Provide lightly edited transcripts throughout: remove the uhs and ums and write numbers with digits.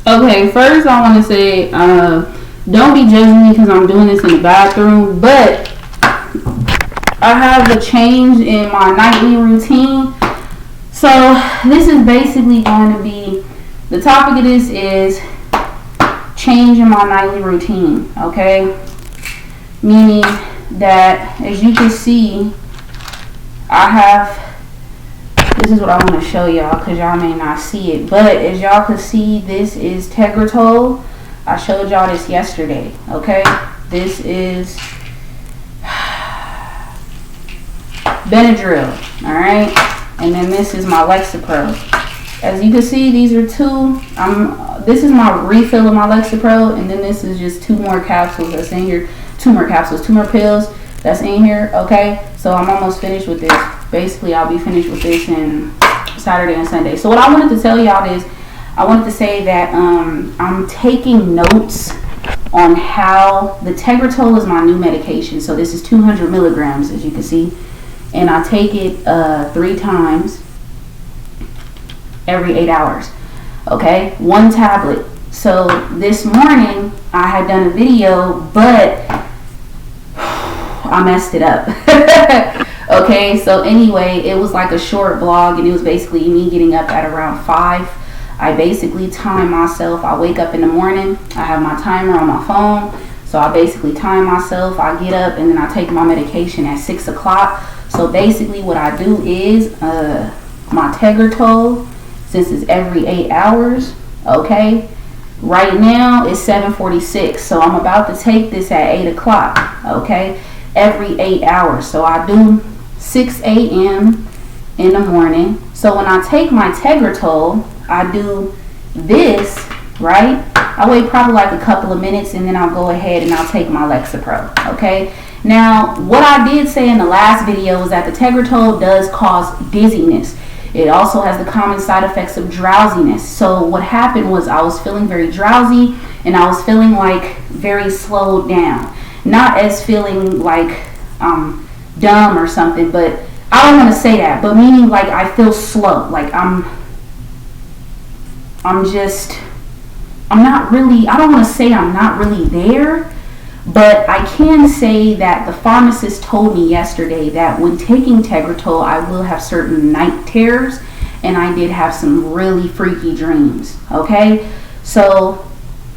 Okay, first I want to say, don't be judging me because I'm doing this in the bathroom, but I have a change in my nightly routine. So this is basically going to be, the topic of this is change in my nightly routine, okay? Meaning that, as you can see, I have, this is what I want to show y'all because y'all may not see it, but as y'all can see, this is Tegretol. I showed y'all this yesterday, okay? This is Benadryl, alright? And then this is my Lexapro. As you can see, these are two. This is my refill of my Lexapro, and then this is just 2 more capsules that's in here. 2 more capsules, 2 more pills that's in here, okay? So I'm almost finished with this. Basically, I'll be finished with this in Saturday and Sunday. So what I wanted to tell y'all is, I wanted to say that I'm taking notes on how the Tegretol is my new medication. So this is 200 milligrams, as you can see. And I take it 3 times every 8 hours. Okay, 1 tablet. So this morning I had done a video, but I messed it up. Okay, so anyway, it was like a short vlog, and it was basically me getting up at around 5. I basically time myself. I wake up in the morning, I have my timer on my phone, so I basically time myself. I get up and then I take my medication at 6 o'clock. So basically what I do is my Tegretol, since it's every 8 hours, okay, right now it's 7:46, so I'm about to take this at 8 o'clock, okay, every 8 hours. So I do 6 a.m. in the morning. So when I take my Tegretol, I do this, right? I wait probably like a couple of minutes, and then I'll go ahead and I'll take my Lexapro, okay? Now, what I did say in the last video is that the Tegretol does cause dizziness. It also has the common side effects of drowsiness. So what happened was I was feeling very drowsy, and I was feeling like very slowed down. Not as feeling like dumb or something, but I don't want to say that, but meaning like I feel slow. Like I'm not really, I don't want to say I'm not really there, but I can say that the pharmacist told me yesterday that when taking Tegretol, I will have certain night terrors, and I did have some really freaky dreams, okay? So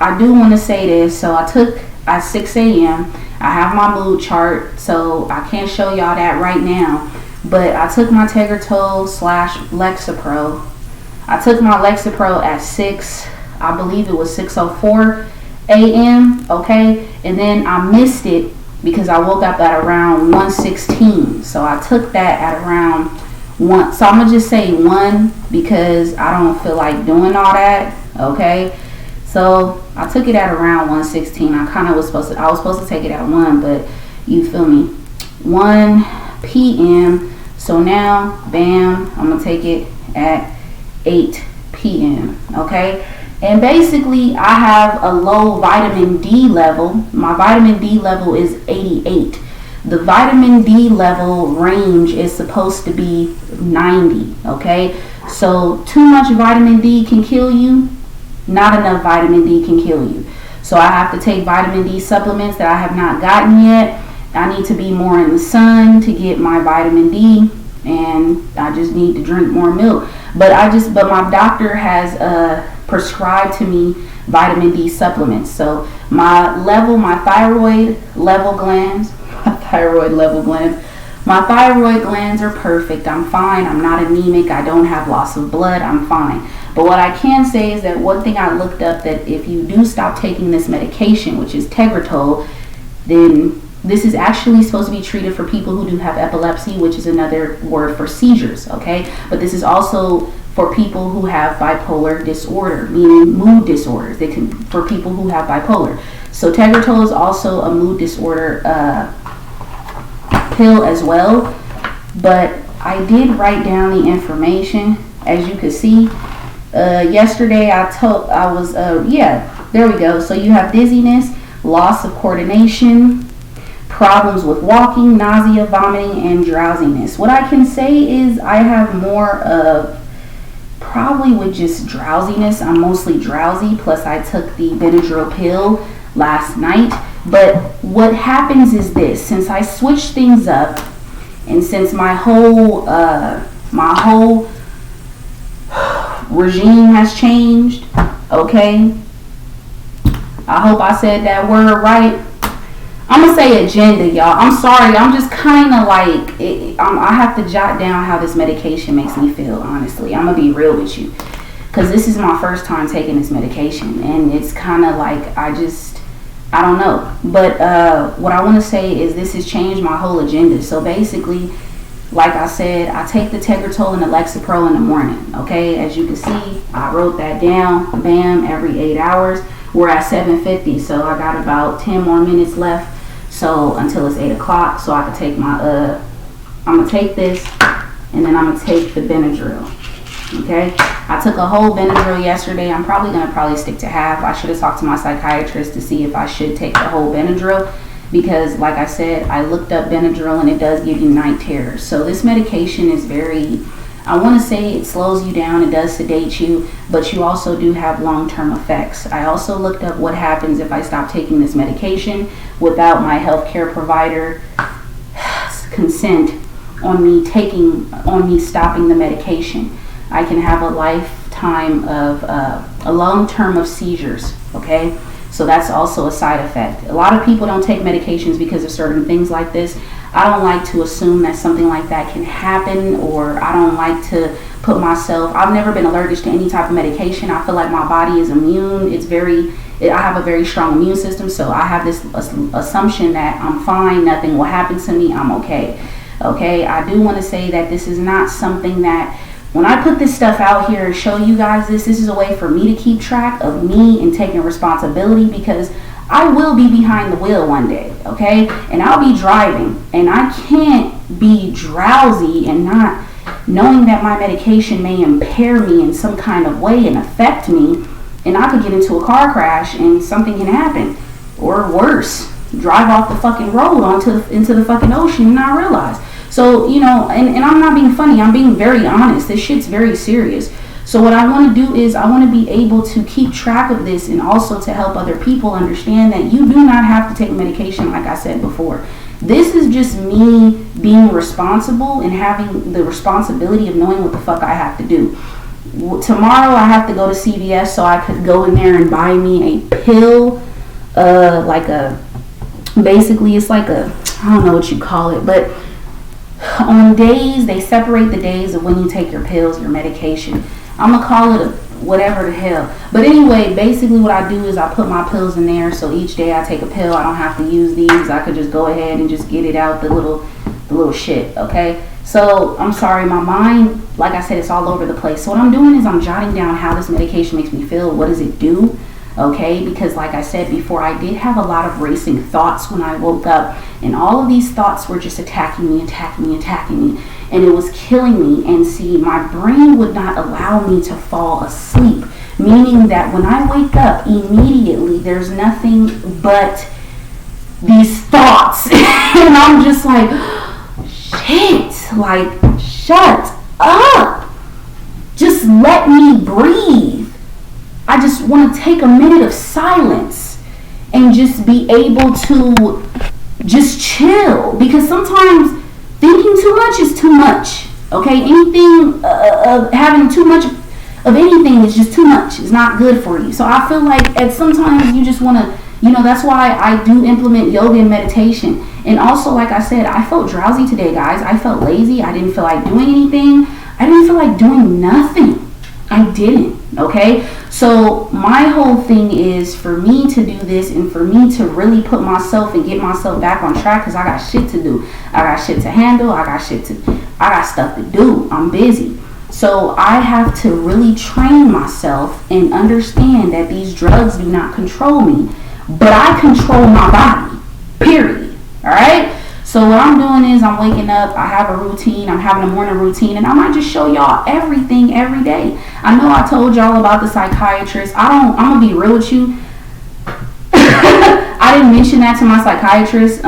I do want to say this. So I took at 6 a.m. I have my mood chart, so I can't show y'all that right now, but I took my Tegretol / Lexapro. I took my Lexapro at 6, I believe it was 6:04 a.m., okay? And then I missed it because I woke up at around 1:16. So I took that at around 1. So I'm going to just say 1 because I don't feel like doing all that, okay? So I took it at around 1:16. I was supposed to take it at 1, but you feel me? 1 p.m. So now, bam, I'm going to take it at 8 p.m., okay? And basically, I have a low vitamin D level. My vitamin D level is 88. The vitamin D level range is supposed to be 90, okay? So too much vitamin D can kill you. Not enough vitamin D can kill you. So I have to take vitamin D supplements that I have not gotten yet. I need to be more in the sun to get my vitamin D, and I just need to drink more milk. But my doctor has prescribed to me vitamin D supplements. So my thyroid level glands are perfect. I'm fine. I'm not anemic. I don't have loss of blood. I'm fine. But what I can say is that one thing I looked up, that if you do stop taking this medication, which is Tegretol, then this is actually supposed to be treated for people who do have epilepsy, which is another word for seizures, okay? But this is also for people who have bipolar disorder, meaning mood disorders. For people who have bipolar. So Tegretol is also a mood disorder pill as well. But I did write down the information, as you can see. Yesterday there we go. So you have dizziness, loss of coordination, problems with walking, nausea, vomiting, and drowsiness. What I can say is I have more of probably with just drowsiness. I'm mostly drowsy, plus I took the Benadryl pill last night. But what happens is this: since I switched things up, and since my whole regime has changed, okay, I hope I said that word right. I'm gonna say agenda, y'all. I'm sorry. I'm just kind of like I have to jot down how this medication makes me feel. Honestly, I'm gonna be real with you, because this is my first time taking this medication, and it's kind of like I don't know. But what I want to say is this has changed my whole agenda. So basically, like I said, I take the Tegretol and the Lexapro in the morning. Okay, as you can see, I wrote that down. Bam, every 8 hours. We're at 7:50, so I got about 10 more minutes left. So until it's 8 o'clock, so I can take my I'm gonna take this, and then I'm gonna take the Benadryl. Okay, I took a whole Benadryl yesterday. I'm probably gonna stick to half. I should have talked to my psychiatrist to see if I should take the whole Benadryl, because like I said, I looked up Benadryl and it does give you night terrors. So this medication is very, I want to say it slows you down, it does sedate you, but you also do have long-term effects. I also looked up what happens if I stop taking this medication without my healthcare provider consent on me stopping the medication. I can have a lifetime of a long term of seizures. Okay, so that's also a side effect. A lot of people don't take medications because of certain things like this. I don't like to assume that something like that can happen, or I don't like to put myself, I've never been allergic to any type of medication. I feel like my body is immune. I have a very strong immune system, so I have this assumption that I'm fine, nothing will happen to me, I'm okay. Okay, I do want to say that this is not something that, when I put this stuff out here and show you guys this is a way for me to keep track of me and taking responsibility, because I will be behind the wheel one day, okay? And I'll be driving, and I can't be drowsy and not knowing that my medication may impair me in some kind of way and affect me, and I could get into a car crash and something can happen, or worse, drive off the fucking road into the fucking ocean and not realize. So, you know, and I'm not being funny, I'm being very honest. This shit's very serious. So what I want to do is I want to be able to keep track of this, and also to help other people understand that you do not have to take medication, like I said before. This is just me being responsible and having the responsibility of knowing what the fuck I have to do. Tomorrow I have to go to CVS, so I could go in there and buy me a pill, basically it's like a, I don't know what you call it, but on days, they separate the days of when you take your pills, your medication. I'm going to call it whatever the hell. But anyway, basically what I do is I put my pills in there. So each day I take a pill. I don't have to use these. I could just go ahead and just get it out, the little shit, okay? So I'm sorry, my mind, like I said, it's all over the place. So what I'm doing is I'm jotting down how this medication makes me feel. What does it do? Okay, because like I said before, I did have a lot of racing thoughts when I woke up, and all of these thoughts were just attacking me, and it was killing me. And see, my brain would not allow me to fall asleep, meaning that when I wake up immediately, there's nothing but these thoughts, and I'm just like, shit, like, shut up, just let me breathe. I just want to take a minute of silence and just be able to just chill, because sometimes thinking too much is too much. Okay, anything having too much of anything is just too much. It's not good for you. So I feel like at sometimes you just want to, you know, that's why I do implement yoga and meditation. And also, like I said, I felt drowsy today, guys. I felt lazy. I didn't feel like doing anything. I didn't feel like doing nothing. I didn't. Okay, so my whole thing is for me to do this and for me to really put myself and get myself back on track, because I got shit to do. I got shit to handle. I got stuff to do. I'm busy. So I have to really train myself and understand that these drugs do not control me, but I control my body, period. All right. So what I'm doing is I'm waking up, I have a routine, I'm having a morning routine, and I might just show y'all everything every day. I know I told y'all about the psychiatrist. I'm going to be real with you. I didn't mention that to my psychiatrist.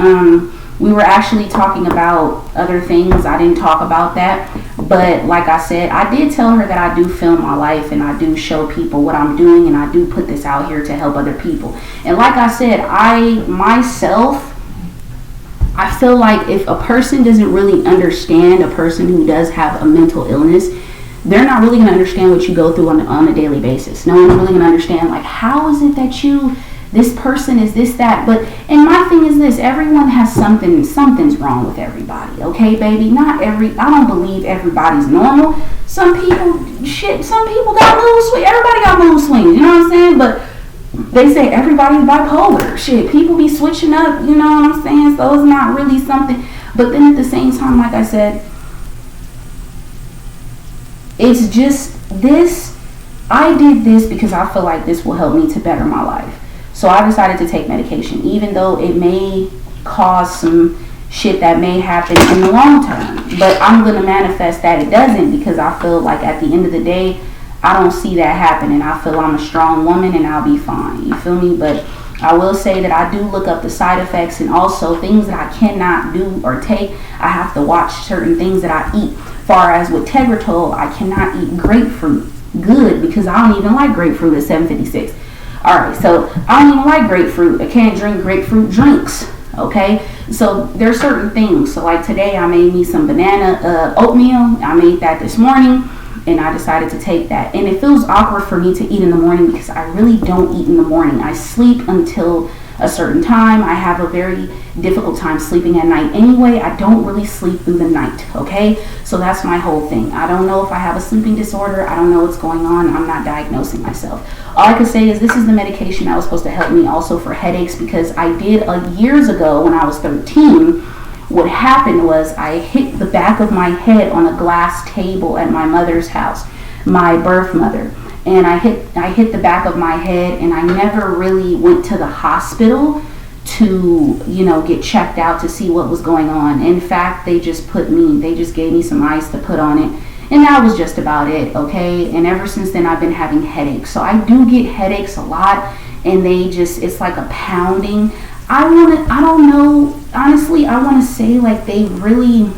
We were actually talking about other things. I didn't talk about that. But like I said, I did tell her that I do film my life and I do show people what I'm doing, and I do put this out here to help other people. And like I said, I feel like if a person doesn't really understand, a person who does have a mental illness, they're not really going to understand what you go through on a daily basis. No one's really going to understand, like, how is it that this person is this, that. And my thing is this: everyone has something's wrong with everybody, okay, baby? I don't believe everybody's normal. Some people got mood swings. Everybody got mood swings, you know what I'm saying? But they say everybody's bipolar. Shit, people be switching up, you know what I'm saying? So it's not really something. But then at the same time, like I said, it's just this. I did this because I feel like this will help me to better my life. So I decided to take medication, even though it may cause some shit that may happen in the long term. But I'm going to manifest that it doesn't, because I feel like at the end of the day, I don't see that happening. I feel I'm a strong woman and I'll be fine. You feel me? But I will say that I do look up the side effects, and also things that I cannot do or take. I have to watch certain things that I eat. Far as with Tegretol, I cannot eat grapefruit good because I don't even like grapefruit at 756. Alright, so I don't even like grapefruit. I can't drink grapefruit drinks. Okay, so there's certain things. So like today I made me some banana oatmeal. I made that this morning, and I decided to take that. And it feels awkward for me to eat in the morning because I really don't eat in the morning. I sleep until a certain time. I have a very difficult time sleeping at night anyway. I don't really sleep through the night, okay? So that's my whole thing. I don't know if I have a sleeping disorder. I don't know what's going on. I'm not diagnosing myself. All I can say is this is the medication that was supposed to help me also for headaches, because I did years ago when I was 13. What happened was I hit the back of my head on a glass table at my mother's house, my birth mother. And I hit the back of my head, and I never really went to the hospital to, get checked out to see what was going on. In fact, they just gave me some ice to put on it, and that was just about it, okay? And ever since then, I've been having headaches. So I do get headaches a lot, and it's like a pounding. I don't know, honestly, I want to say like they really,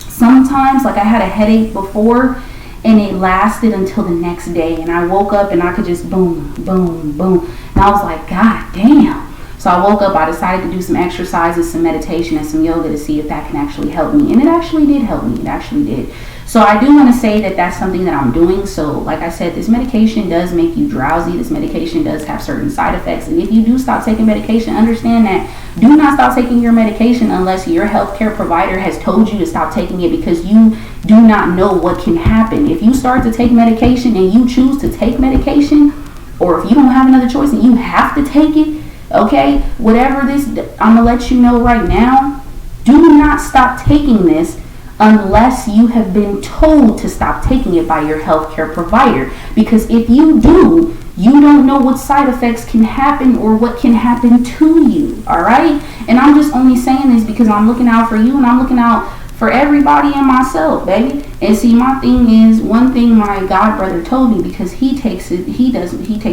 sometimes, like I had a headache before, and it lasted until the next day, and I woke up and I could just boom, boom, boom, and I was like, God damn. So I woke up, I decided to do some exercises, some meditation, and some yoga to see if that can actually help me, and it actually did help me. It actually did. So I do want to say that that's something that I'm doing. So like I said, this medication does make you drowsy. This medication does have certain side effects, and if you do stop taking medication, understand that do not stop taking your medication unless your healthcare provider has told you to stop taking it, because you do not know what can happen. If you start to take medication and you choose to take medication, or if you don't have another choice and you have to take it, okay, whatever this, I'm gonna let you know right now, do not stop taking this unless you have been told to stop taking it by your healthcare provider. Because if you do, you don't know what side effects can happen or what can happen to you, all right? And I'm just only saying this because I'm looking out for you, and I'm looking out for everybody and myself, baby. And see, my thing is, one thing my god brother told me, because he takes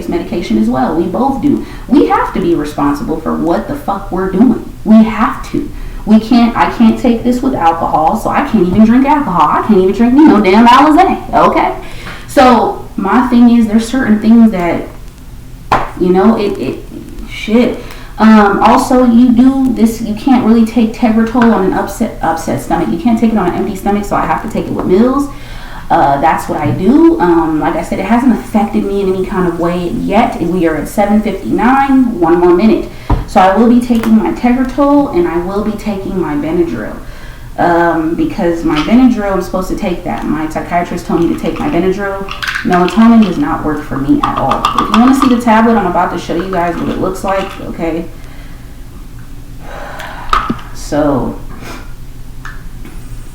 medication as well. We both do. We have to be responsible for what the fuck we're doing. We have to. I can't take this with alcohol, so I can't even drink alcohol. I can't even drink, damn Alizé, okay? So my thing is, there's certain things that, shit. Also, you do this, you can't really take Tegretol on an upset stomach. You can't take it on an empty stomach, so I have to take it with meals. That's what I do. Like I said, it hasn't affected me in any kind of way yet. We are at 7:59, one more minute. So I will be taking my Tegretol, and I will be taking my Benadryl. Because my Benadryl, I'm supposed to take that. My psychiatrist told me to take my Benadryl. Melatonin does not work for me at all. If you want to see the tablet, I'm about to show you guys what it looks like, okay? So,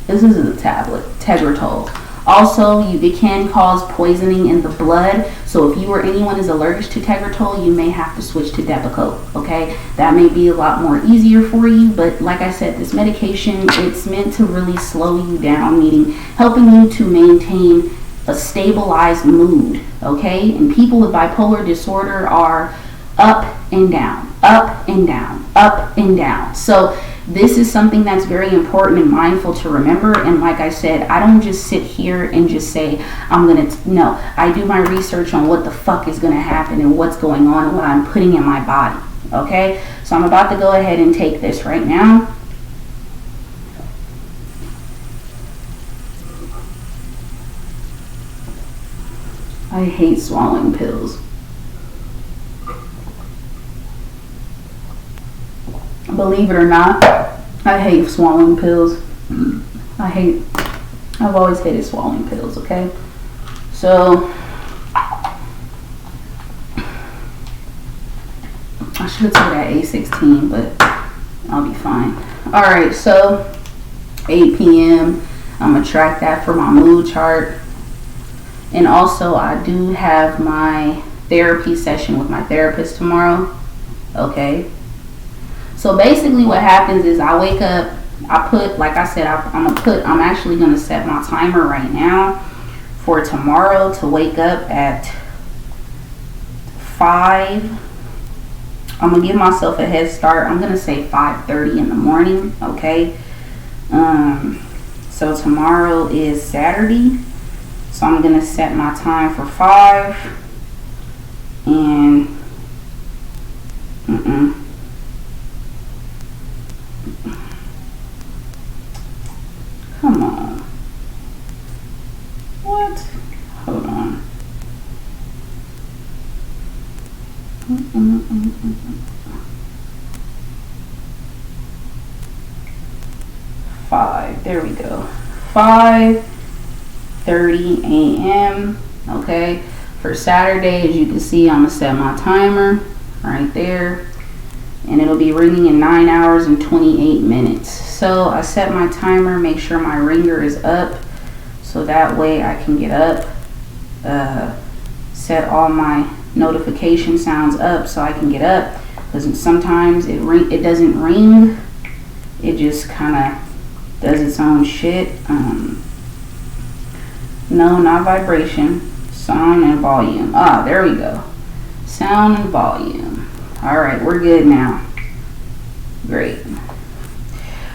this is the tablet, Tegretol. Also, it can cause poisoning in the blood. So if you or anyone is allergic to Tegretol, you may have to switch to Depakote, okay? That may be a lot more easier for you, but like I said, this medication, it's meant to really slow you down, meaning helping you to maintain a stabilized mood, okay? And people with bipolar disorder are up and down, up and down, up and down. So this is something that's very important and mindful to remember. And like I said, I don't just sit here and just say, no, I do my research on what the fuck is going to happen and what's going on and what I'm putting in my body. Okay, so I'm about to go ahead and take this right now. I hate swallowing pills. Believe it or not, I hate swallowing pills. I've always hated swallowing pills, okay? So, I should have took that A16, but I'll be fine. Alright, so 8 p.m. I'm going to track that for my mood chart. And also, I do have my therapy session with my therapist tomorrow. Okay. So basically what happens is I wake up, I put, like I said, I'm actually going to set my timer right now for tomorrow to wake up at 5. I'm going to give myself a head start. I'm going to say 5:30 in the morning. Okay. So tomorrow is Saturday. So I'm going to set my time for 5. And come on. What? Hold on. 5. There we go. 5:30 a.m. Okay. For Saturday, as you can see, I'm going to set my timer right there. And it'll be ringing in 9 hours and 28 minutes. So I set my timer, make sure my ringer is up. So that way I can get up. Set all my notification sounds up so I can get up. Because sometimes it doesn't ring. It just kind of does its own shit. No, not vibration. Sound and volume. Ah, there we go. Sound and volume. Alright, we're good now. Great.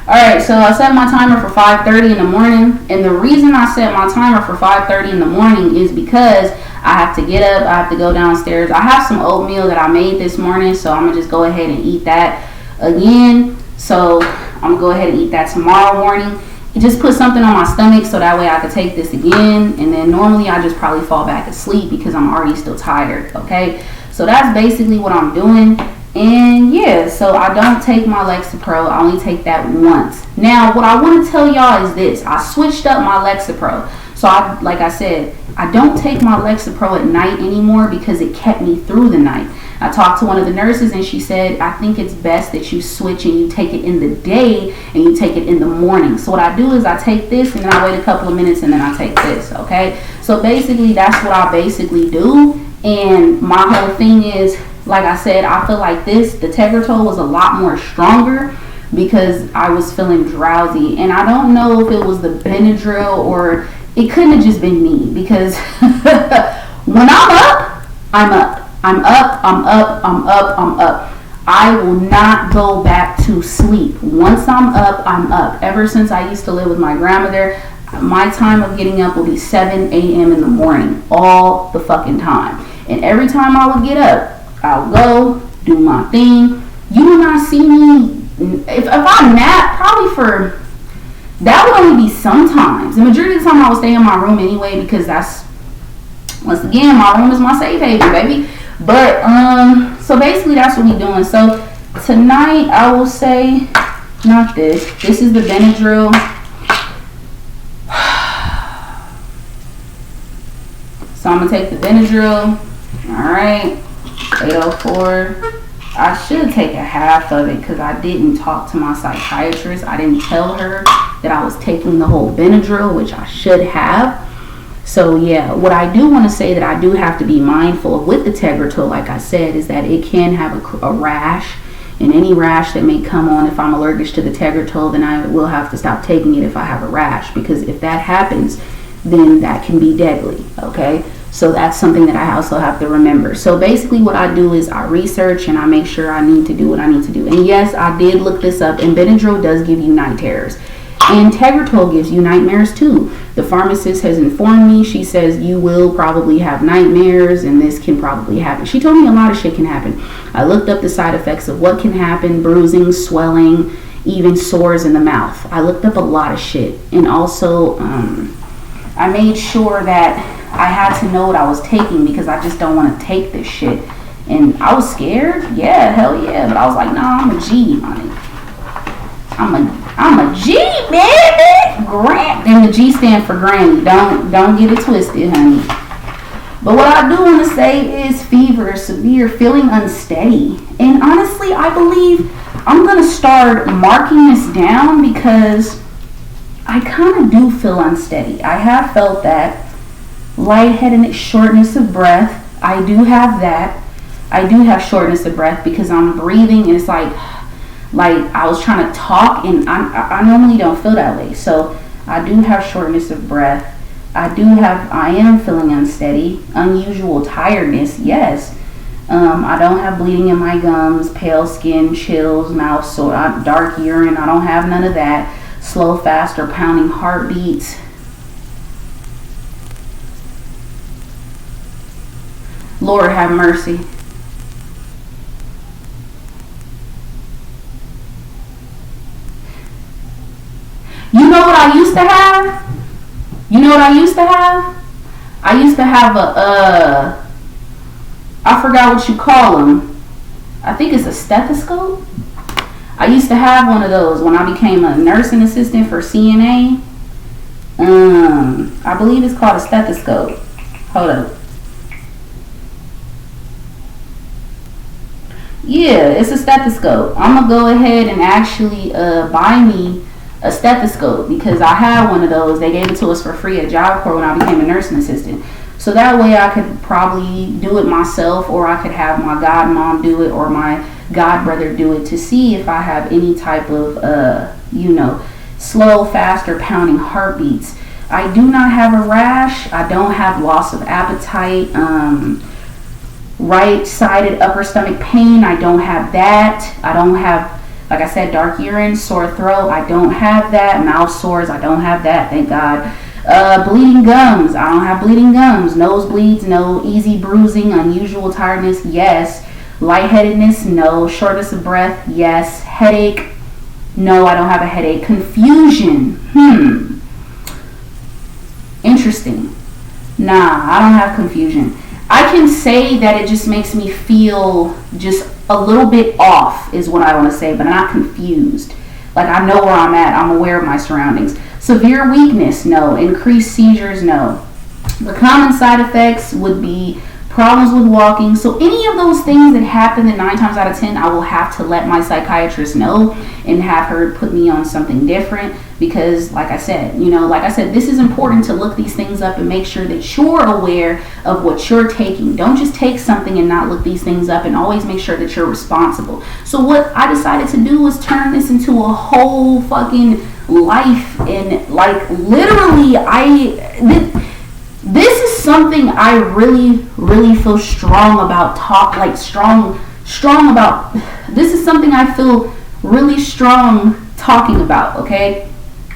Alright, so I set my timer for 5:30 in the morning. And the reason I set my timer for 5:30 in the morning is because I have to get up. I have to go downstairs. I have some oatmeal that I made this morning. So I'm going to just go ahead and eat that again. So I'm going to go ahead and eat that tomorrow morning. Just put something on my stomach so that way I could take this again. And then normally I just probably fall back asleep because I'm already still tired. Okay. So that's basically what I'm doing. And yeah, so I don't take my Lexapro. I only take that once. Now, what I want to tell y'all is this. I switched up my Lexapro. So like I said, I don't take my Lexapro at night anymore because it kept me through the night. I talked to one of the nurses and she said, I think it's best that you switch and you take it in the day and you take it in the morning. So what I do is I take this and then I wait a couple of minutes and then I take this, okay? So basically that's what I basically do. And my whole thing is, like I said, I feel like the Tegretol was a lot more stronger because I was feeling drowsy. And I don't know if it was the Benadryl or it couldn't have just been me because when I'm up, I'm up. I'm up, I'm up, I'm up, I'm up. I will not go back to sleep. Once I'm up, I'm up. Ever since I used to live with my grandmother, my time of getting up will be 7 a.m. in the morning, all the fucking time. And every time I would get up, I'll go, do my thing. You will not see me, if I nap, probably that would only be sometimes. The majority of the time I would stay in my room anyway because once again, my room is my safe haven, baby. But, so basically that's what we're doing. So tonight I will say, not this. This is the Benadryl. So I'm going to take the Benadryl. Alright. 804. I should take a half of it because I didn't talk to my psychiatrist. I didn't tell her that I was taking the whole Benadryl, which I should have. So yeah, what I do want to say that I do have to be mindful of with the Tegretol, like I said, is that it can have a rash. And any rash that may come on, if I'm allergic to the Tegretol, then I will have to stop taking it if I have a rash. Because if that happens, then that can be deadly, okay? So that's something that I also have to remember. So basically what I do is I research and I make sure I need to do what I need to do. And yes, I did look this up, and Benadryl does give you night terrors. And Tegretol gives you nightmares too. The pharmacist has informed me. She says you will probably have nightmares and this can probably happen. She told me a lot of shit can happen. I looked up the side effects of what can happen: bruising, swelling, even sores in the mouth. I looked up a lot of shit. And also I made sure that I had to know what I was taking, because I just don't want to take this shit. And I was scared. Yeah, hell yeah. But I was like, nah, I'm a G, honey. I'm a G, baby. And the G stand for granny. Don't get it twisted, honey. But what I do want to say is fever, severe, feeling unsteady. And honestly, I believe I'm going to start marking this down, because I kind of do feel unsteady. I have felt that. Lightheadedness, shortness of breath. I do have that. I do have shortness of breath because I'm breathing and it's like I was trying to talk, and I normally don't feel that way. So I do have shortness of breath. I am feeling unsteady, unusual tiredness, yes. I don't have bleeding in my gums, pale skin, chills, mouth sore, dark urine. I don't have none of that. Slow, fast, or pounding heartbeats. Lord have mercy. You know what I used to have? I used to have I forgot what you call them. I think it's a stethoscope. I used to have one of those when I became a nursing assistant for CNA. I believe it's called a stethoscope. Hold up. Yeah, it's a stethoscope. I'm going to go ahead and actually buy me a stethoscope, because I had one of those. They gave it to us for free at Job Corps when I became a nursing assistant. So that way I could probably do it myself, or I could have my godmom do it, or my godbrother do it, to see if I have any type of, slow, fast, or pounding heartbeats. I do not have a rash. I don't have loss of appetite. Right-sided upper stomach pain, I don't have that. I don't have, like I said, dark urine, sore throat, I don't have that. Mouth sores, I don't have that, thank God. Bleeding gums, I don't have bleeding gums. Nosebleeds, no. Easy bruising, unusual tiredness, yes. Lightheadedness, no. Shortness of breath, yes. Headache, no, I don't have a headache. Confusion, interesting. Nah, I don't have confusion. I can say that it just makes me feel just a little bit off is what I want to say, but I'm not confused. Like, I know where I'm at. I'm aware of my surroundings. Severe weakness, no. Increased seizures, no. The common side effects would be problems with walking. So any of those things that happen, that 9 times out of 10, I will have to let my psychiatrist know and have her put me on something different, because like I said, this is important to look these things up and make sure that you're aware of what you're taking. Don't just take something and not look these things up, and always make sure that you're responsible. So what I decided to do was turn this into a whole fucking life, and like literally this is something I really, really feel strong about. Strong about. This is something I feel really strong talking about. Okay,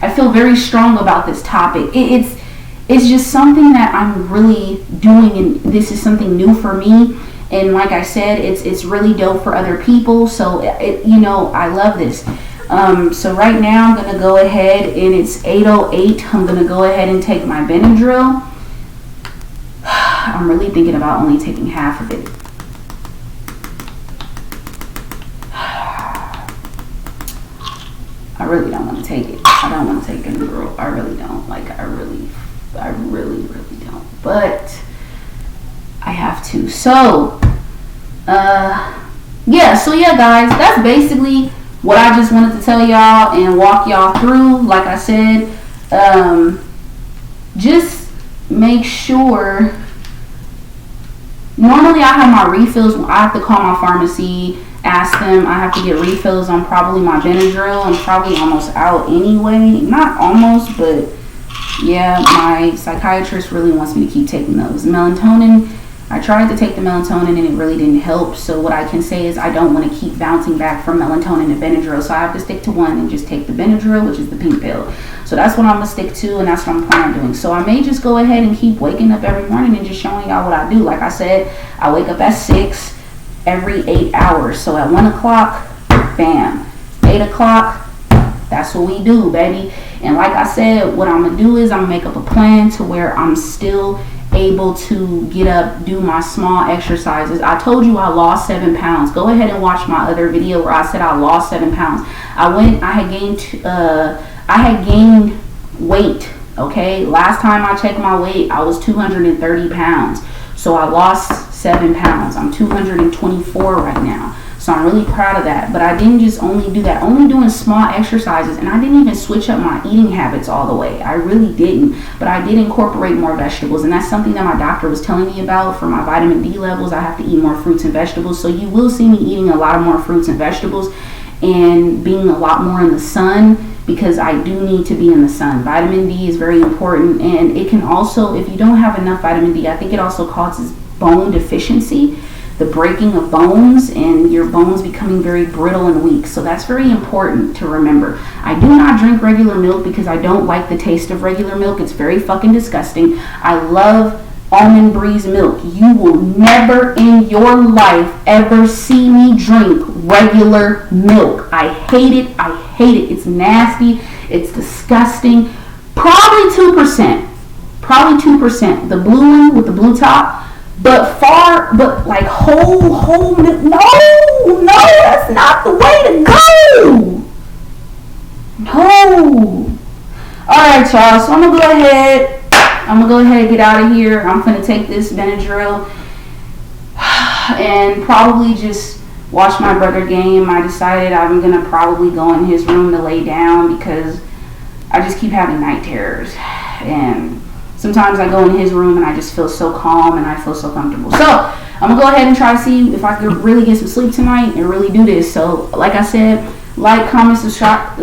I feel very strong about this topic. It's just something that I'm really doing, and this is something new for me. And like I said, it's really dope for other people. So I love this. So right now I'm gonna go ahead, and it's 8:08. I'm gonna go ahead and take my Benadryl. I'm really thinking about only taking half of it. I really don't want to take it. I don't want to take Benadryl. I really don't. I really don't. But I have to. So, yeah, guys, that's basically what I just wanted to tell y'all and walk y'all through. Like I said, just make sure. Normally I have my refills. I have to call my pharmacy, ask them. I have to get refills on probably my Benadryl. I'm probably almost out anyway. Not almost, but Yeah, my psychiatrist really wants me to keep taking those. Melatonin, I tried to take the melatonin and it really didn't help. So what I can say is I don't want to keep bouncing back from melatonin to Benadryl. So I have to stick to one and just take the Benadryl, which is the pink pill. So that's what I'm going to stick to, and that's what I'm planning on doing. So I may just go ahead and keep waking up every morning and just showing y'all what I do. Like I said, I wake up at 6 every 8 hours. So at 1 o'clock, bam. 8 o'clock, that's what we do, baby. And like I said, what I'm going to do is I'm going to make up a plan to where I'm still able to get up, do my small exercises. I told you I lost 7 pounds. Go ahead and watch my other video where I said I lost 7 pounds. I had gained weight. Okay, last time I checked my weight, I was 230 pounds. So I lost 7 pounds. I'm 224 right now. So I'm really proud of that. But I didn't just only do that. Only doing small exercises. And I didn't even switch up my eating habits all the way. I really didn't. But I did incorporate more vegetables. And that's something that my doctor was telling me about for my vitamin D levels. I have to eat more fruits and vegetables. So you will see me eating a lot of more fruits and vegetables and being a lot more in the sun, because I do need to be in the sun. Vitamin D is very important. And it can also, if you don't have enough vitamin D, I think it also causes bone deficiency, the breaking of bones, and your bones becoming very brittle and weak. So that's very important to remember. I do not drink regular milk because I don't like the taste of regular milk. It's very fucking disgusting. I love Almond Breeze milk. You will never in your life ever see me drink regular milk. I hate it. I hate it. It's nasty. It's disgusting. Probably 2%. Probably 2%. The blue one with the blue top. But like whole milk. No, that's not the way to go. No. Alright, y'all. So I'm going to go ahead and get out of here. I'm going to take this Benadryl and probably just watch my brother game. I decided I'm going to probably go in his room to lay down because I just keep having night terrors. And sometimes I go in his room and I just feel so calm and I feel so comfortable. So I'm going to go ahead and try to see if I can really get some sleep tonight and really do this. So like I said, like, comment, subscribe,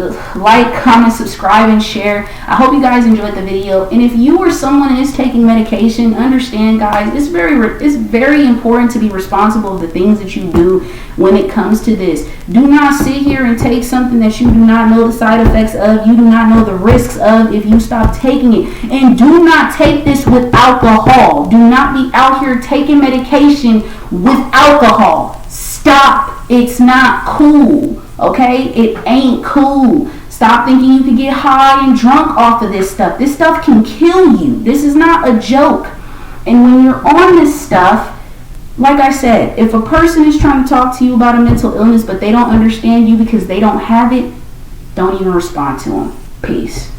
and share. I hope you guys enjoyed the video. And if you or someone is taking medication, understand, guys, it's very important to be responsible of the things that you do when it comes to this. Do not sit here and take something that you do not know the side effects of, you do not know the risks of if you stop taking it. And do not take this with alcohol. Do not be out here taking medication with alcohol. Stop. It's not cool. Okay, it ain't cool. Stop thinking you can get high and drunk off of this stuff. This stuff can kill you. This is not a joke. And when you're on this stuff, like I said, if a person is trying to talk to you about a mental illness but they don't understand you because they don't have it, don't even respond to them. Peace.